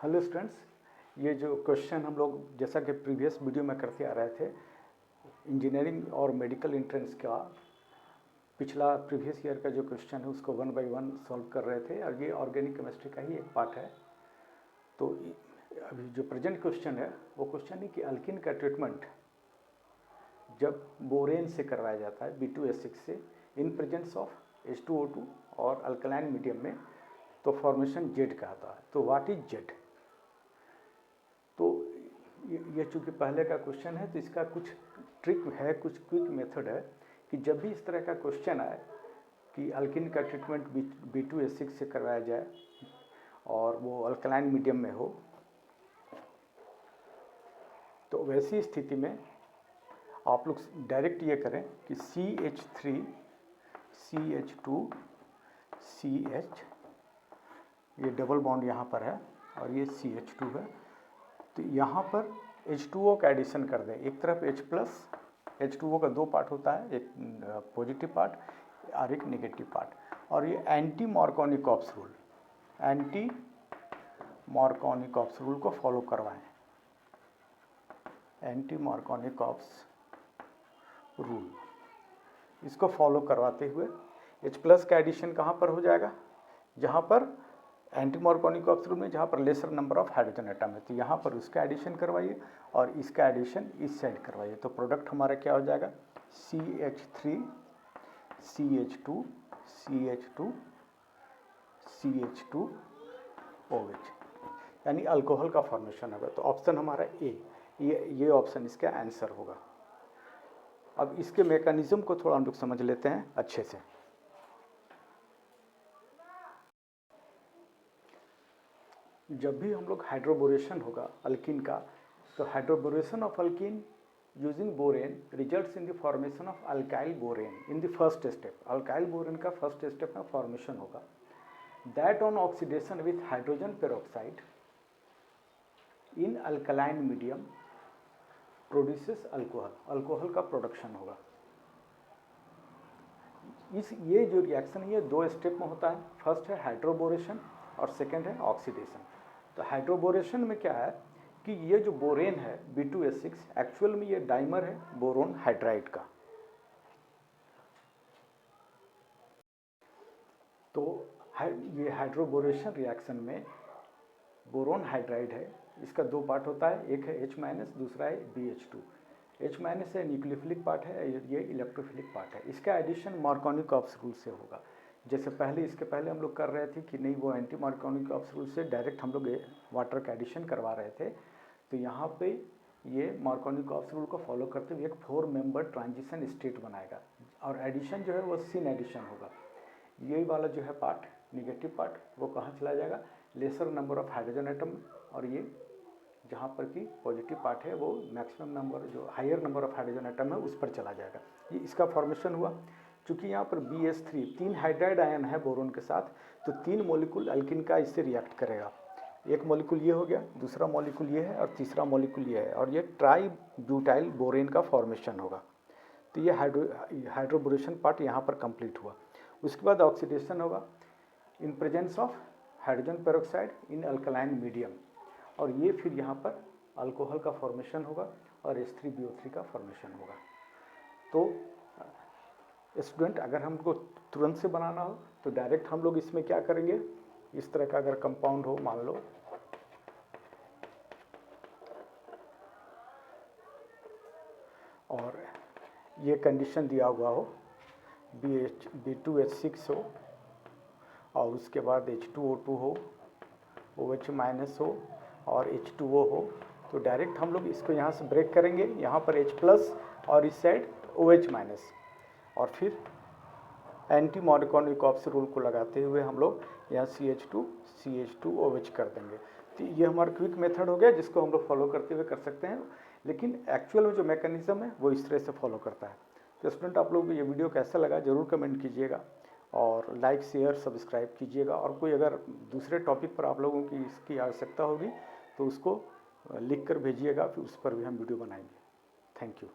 Hello students, ये जो question हम लोग जैसा कि प्रीवियस वीडियो में करते आ रहे थे, इंजीनियरिंग और मेडिकल एंट्रेंस का पिछला प्रीवियस ईयर का जो क्वेश्चन है उसको 1 बाय 1 सॉल्व कर रहे थे और ये ऑर्गेनिक केमिस्ट्री का ही एक पार्ट है। तो अभी जो प्रेजेंट क्वेश्चन है वो क्वेश्चन है कि अल्किन का ट्रीटमेंट जब बोरेन से करवाया जाता है B2S6 से इन प्रेजेंस ऑफ H2O2 और अल्कलाइन मीडियम में, तो फॉर्मेशन जेड कहता है। तो व्हाट इज जेड? तो ये चूँकि पहले का क्वेश्चन है तो इसका कुछ ट्रिक है, कुछ क्विक मेथड है कि जब भी इस तरह का क्वेश्चन आए कि अल्किन का ट्रीटमेंट B2S6 से करवाया जाए और वो अल्कलाइन मीडियम में हो, तो वैसी स्थिति में आप लोग डायरेक्ट ये करें कि CH3 CH2 CH, ये डबल बॉन्ड यहाँ पर है और ये CH2 है, तो यहाँ पर H2O का एडिशन कर दें। एक तरफ H प्लस, H2O का दो पार्ट होता है, एक पॉजिटिव पार्ट और एक नेगेटिव पार्ट, और ये anti Markovnikov's rule, anti Markovnikov's rule को फॉलो करवाएं। एंटी मार्कोनिकॉप्स रूल, इसको फॉलो करवाते हुए H प्लस का एडिशन कहाँ पर हो जाएगा? जहाँ पर एंटी मार्कोनिकॉप्स रूल में जहाँ पर laser number of hydrogen atom है, तो यहाँ पर उसका एडिशन करवाइए और इसका एडिशन इस साइड करवाइए। तो प्रोडक्ट हमारा क्या हो जाएगा? CH3 CH2 CH2 CH2 OH, यानी अल्कोहल का फॉर्मेशन होगा। तो ऑप्शन हमारा ए, ये ऑप्शन इसका आंसर होगा। अब इसके मैकेनिज्म को थोड़ा हम लोग समझ लेते हैं अच्छे से। जब भी हम लोग हाइड्रोबोरेशन होगा अल्किन का, तो hydroboration of alkene using borane results in the formation of alkyl borane in the first step. Alkyl borane का फर्स्ट स्टेप में फॉर्मेशन होगा, that on oxidation with hydrogen peroxide in alkaline medium produces alcohol, alcohol का production होगा। ये जो reaction है ये दो स्टेप में होता है, फर्स्ट है हाइड्रोबोरेशन और सेकेंड है ऑक्सीडेशन। तो हाइड्रोबोरेशन में क्या है कि ये जो बोरेन है B2S6 एक्चुअल में ये डाइमर है बोरोन हाइड्राइड का। तो ये हाइड्रोबोरेशन रिएक्शन में बोरोन हाइड्राइड है, इसका दो पार्ट होता है, एक है H-, दूसरा है BH2। H- है न्यूक्लियोफिलिक पार्ट है, ये इलेक्ट्रोफिलिक पार्ट है। इसका एडिशन मार्कोनिकॉप्स रूल से होगा। जैसे इसके पहले हम लोग कर रहे थे कि नहीं, वो एंटी मार्कोनिकॉप्स रूल से डायरेक्ट हम लोग वाटर का एडिशन करवा रहे थे। तो यहाँ पे ये मार्कोनिकॉप्स रूल को फॉलो करते हुए एक 4 मेंबर ट्रांजिशन स्टेट बनाएगा और एडिशन जो है वो सिन एडिशन होगा। यही वाला जो है पार्ट, निगेटिव पार्ट, वो कहाँ चला जाएगा? Lesser number of hydrogen atom, और ये जहाँ पर कि पॉजिटिव पार्ट है वो मैक्सिमम नंबर, जो higher number of hydrogen atom है उस पर चला जाएगा। ये इसका फॉर्मेशन हुआ। चूँकि यहाँ पर BH3 3 हाइड्राइड आयन है बोरोन के साथ, तो 3 मॉलिक्यूल अल्किन का इससे रिएक्ट करेगा। एक मॉलिक्यूल ये हो गया, दूसरा मॉलिक्यूल ये है और तीसरा मॉलिक्यूल ये है, और ये ट्राई ब्यूटाइल बोरेन का फॉर्मेशन होगा। तो ये हाइड्रोबोरेशन पार्ट यहाँ पर कंप्लीट हुआ। उसके बाद ऑक्सीडेशन होगा in presence of hydrogen peroxide in alkaline medium, और ये फिर यहाँ पर अल्कोहल का फॉर्मेशन होगा और H3BO3 का फॉर्मेशन होगा। तो स्टूडेंट, अगर हमको तुरंत से बनाना हो तो डायरेक्ट हम लोग इसमें क्या करेंगे, इस तरह का अगर कंपाउंड हो, मान लो और ये कंडीशन दिया हुआ हो, B2H6 हो और उसके बाद H2O2 हो, OH- हो और H2O हो, तो डायरेक्ट हम लोग इसको यहाँ से ब्रेक करेंगे, यहाँ पर H+ और इस साइड OH-, और फिर एंटी मार्कोनिकॉप्स रूल को लगाते हुए हम लोग यहाँ CH2 OH कर देंगे। तो ये हमारा क्विक मेथड हो गया जिसको हम लोग फॉलो करते हुए कर सकते हैं, लेकिन एक्चुअल में जो मैकेनिज्म है वो इस तरह से फॉलो करता है। तो स्टूडेंट, आप लोग को ये वीडियो कैसा लगा ज़रूर कमेंट कीजिएगा और लाइक शेयर सब्सक्राइब कीजिएगा, और कोई अगर दूसरे टॉपिक पर आप लोगों की इसकी आवश्यकता होगी तो उसको लिख कर भेजिएगा, फिर उस पर भी हम वीडियो बनाएंगे। Thank you.